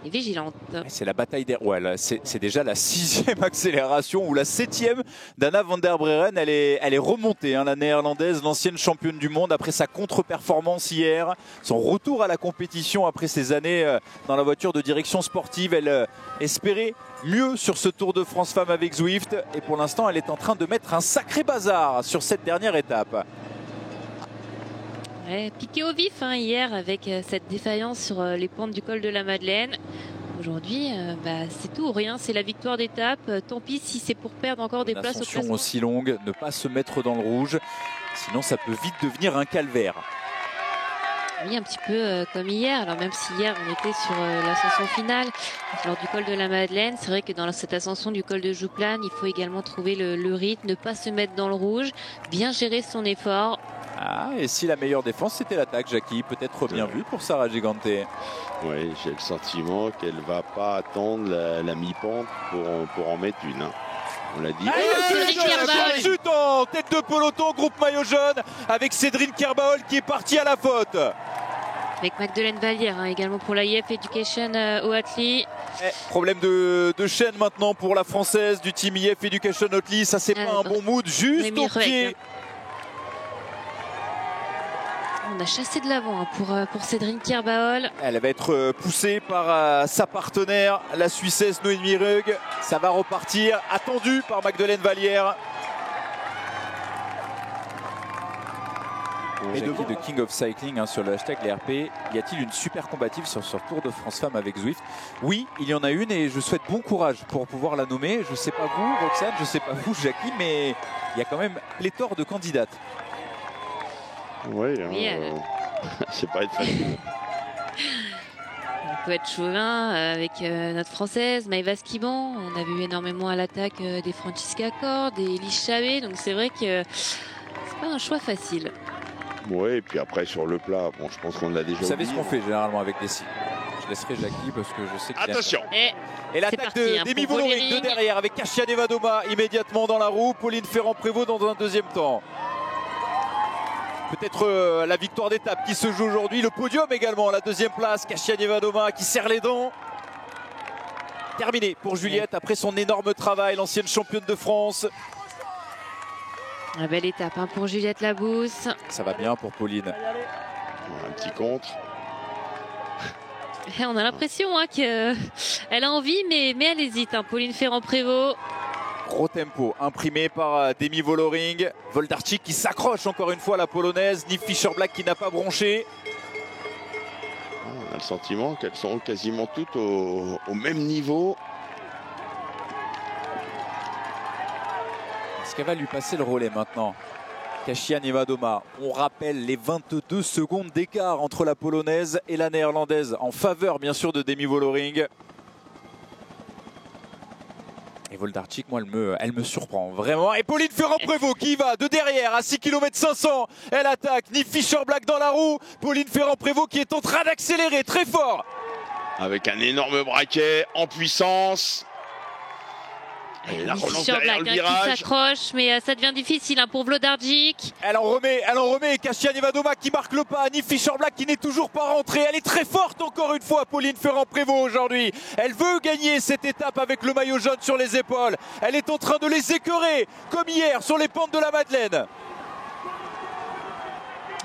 et vigilante. C'est la bataille des... Ouais, c'est déjà la 6e accélération ou la 7e d'Anna van der Breggen. Elle est remontée, hein, la néerlandaise, l'ancienne championne du monde, après sa contre-performance hier. Son retour à la compétition après ces années dans la voiture de direction sportive. Elle espérait mieux sur ce Tour de France Femmes avec Zwift. Et pour l'instant, elle est en train de mettre un sacré bazar sur cette dernière étape. Ouais, piqué au vif hier avec cette défaillance sur les pentes du col de la Madeleine. Aujourd'hui, c'est tout ou rien, c'est la victoire d'étape. Tant pis si c'est pour perdre encore des places au classement. Une ascension aussi longue, ne pas se mettre dans le rouge, sinon ça peut vite devenir un calvaire. Oui, un petit peu comme hier. Alors même si hier on était sur l'ascension finale, lors du col de la Madeleine, c'est vrai que dans cette ascension du col de Jouplane, il faut également trouver le rythme, ne pas se mettre dans le rouge, bien gérer son effort. Ah, et si la meilleure défense c'était l'attaque, Jackie, peut-être bien vu pour Sarah Gigante. Oui, j'ai le sentiment qu'elle ne va pas attendre la mi-pente pour en mettre une. Hein. On l'a dit. Chute en tête de peloton, groupe maillot jaune, avec Cédrine Kerbaol qui est partie à la faute. Avec Magdeleine Vallière, également pour l'IF Education Oatly. Problème de chaîne maintenant pour la française du team IF Education Oatly. Ça, c'est pas un bon mood, juste au pied. On a chassé de l'avant pour Cédrine Kerbaol. Elle va être poussée par sa partenaire, la Suissesse Noémie Rugg. Ça va repartir, attendu par Magdeleine Vallière. Et de King of Cycling sur le hashtag LRP, y a-t-il une super combative sur ce Tour de France Femmes avec Zwift? Oui, il y en a une et je souhaite bon courage pour pouvoir la nommer. Je ne sais pas vous, Roxane, je ne sais pas vous, Jackie, mais il y a quand même pléthore de candidates. Oui, c'est pas être facile. On peut être chauvin avec notre française Maëva Skiban. On a vu énormément à l'attaque des Francisca Cord, des Elise Chavet. Donc c'est vrai que c'est pas un choix facile. Oui, et puis après sur le plat, bon, je pense qu'on l'a déjà. Vous savez ce qu'on fait généralement avec des signes. Je laisserai Jackie parce que je sais que... Attention. Et l'attaque d'Emi Vollering de derrière avec Kasia Nevadoma immédiatement dans la roue. Pauline Ferrand-Prévot dans un deuxième temps. Peut-être la victoire d'étape qui se joue aujourd'hui. Le podium également, la deuxième place. Kasia Nevadoma qui serre les dents. Terminé pour Juliette après son énorme travail, l'ancienne championne de France. Une belle étape pour Juliette Labousse. Ça va bien pour Pauline. Un petit contre. Et on a l'impression qu'elle a envie, mais elle hésite. Pauline Ferrand-Prévot. Gros tempo imprimé par Demi Vollering. Voldarczyk qui s'accroche encore une fois à la polonaise. Niv Fischer-Black qui n'a pas bronché. On a le sentiment qu'elles sont quasiment toutes au même niveau. Est-ce qu'elle va lui passer le relais maintenant? Kasia Nevadoma, on rappelle les 22 secondes d'écart entre la polonaise et la néerlandaise en faveur bien sûr de Demi Vollering. Et Voldarczyk, moi, elle me surprend vraiment. Et Pauline Ferrand-Prévot qui va de derrière à 6 km 500. Elle attaque. Niv Fischer-Black dans la roue. Pauline Ferrand-Prévot qui est en train d'accélérer très fort. Avec un énorme braquet en puissance. Et la relance derrière le virage. Qui s'accroche, mais ça devient difficile pour Voldarczyk. Elle en remet. Kasia Nevadoma qui marque le pas. Niv Fischer-Black qui n'est toujours pas rentrée. Elle est très forte encore une fois, Pauline Ferrand-Prévot aujourd'hui. Elle veut gagner cette étape avec le maillot jaune sur les épaules. Elle est en train de les écœurer, comme hier sur les pentes de la Madeleine.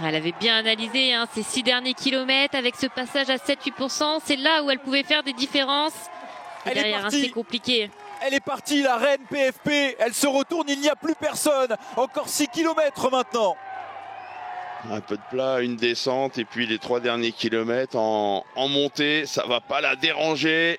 Elle avait bien analysé ces 6 derniers kilomètres avec ce passage à 7-8%. C'est là où elle pouvait faire des différences. Et derrière, c'est compliqué. Elle est partie, la reine PFP. Elle se retourne, il n'y a plus personne. Encore 6 km maintenant. Un peu de plat, une descente et puis les 3 derniers kilomètres en montée. Ça va pas la déranger.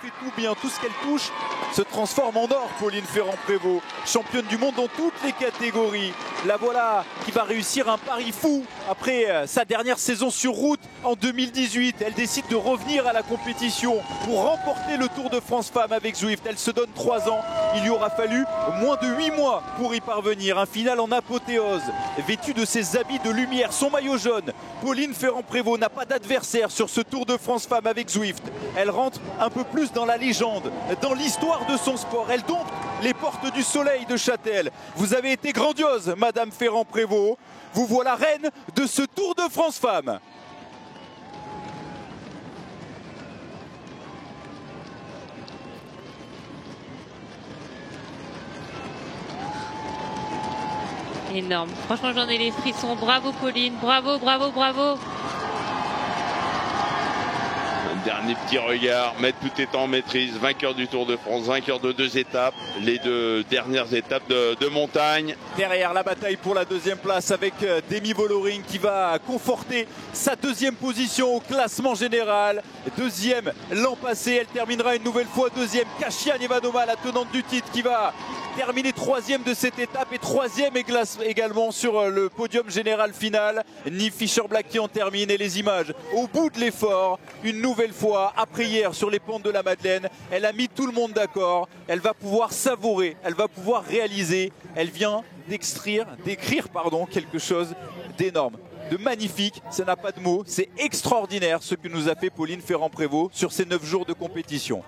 Fait tout bien, tout ce qu'elle touche se transforme en or. Pauline Ferrand-Prévot, championne du monde dans toutes les catégories. La voilà qui va réussir un pari fou après sa dernière saison sur route en 2018. Elle décide de revenir à la compétition pour remporter le Tour de France Femmes avec Zwift. Elle se donne 3 ans. Il lui aura fallu moins de 8 mois pour y parvenir. Un final en apothéose, vêtue de ses habits de lumière, son maillot jaune. Pauline Ferrand-Prévot n'a pas d'adversaire sur ce Tour de France Femmes avec Zwift. Elle rentre un peu plus dans la légende, dans l'histoire de son sport. Elle dompte les portes du soleil de Châtel. Vous avez été grandiose, Madame Ferrand-Prévot. Vous voilà reine de ce Tour de France Femmes. Énorme. Franchement, j'en ai les frissons. Bravo Pauline, bravo, bravo, bravo. Un dernier petit regard, Med tout est en maîtrise, vainqueur du Tour de France, vainqueur de 2 étapes, les 2 dernières étapes de montagne. Derrière, la bataille pour la 2e place avec Demi Vollering qui va conforter sa 2e position au classement général. 2e l'an passé, elle terminera une nouvelle fois 2e. Kasia Nevadoma, la tenante du titre, qui va terminer 3e de cette étape et 3e également sur le podium général final. Niamh Fischer-Black qui en termine, et les images au bout de l'effort, une nouvelle fois après hier sur les pentes de la Madeleine. Elle a mis tout le monde d'accord, elle va pouvoir savourer, elle va pouvoir réaliser, elle vient d'écrire quelque chose d'énorme, de magnifique. Ça n'a pas de mots, c'est extraordinaire ce que nous a fait Pauline Ferrand-Prévot sur ces 9 jours de compétition.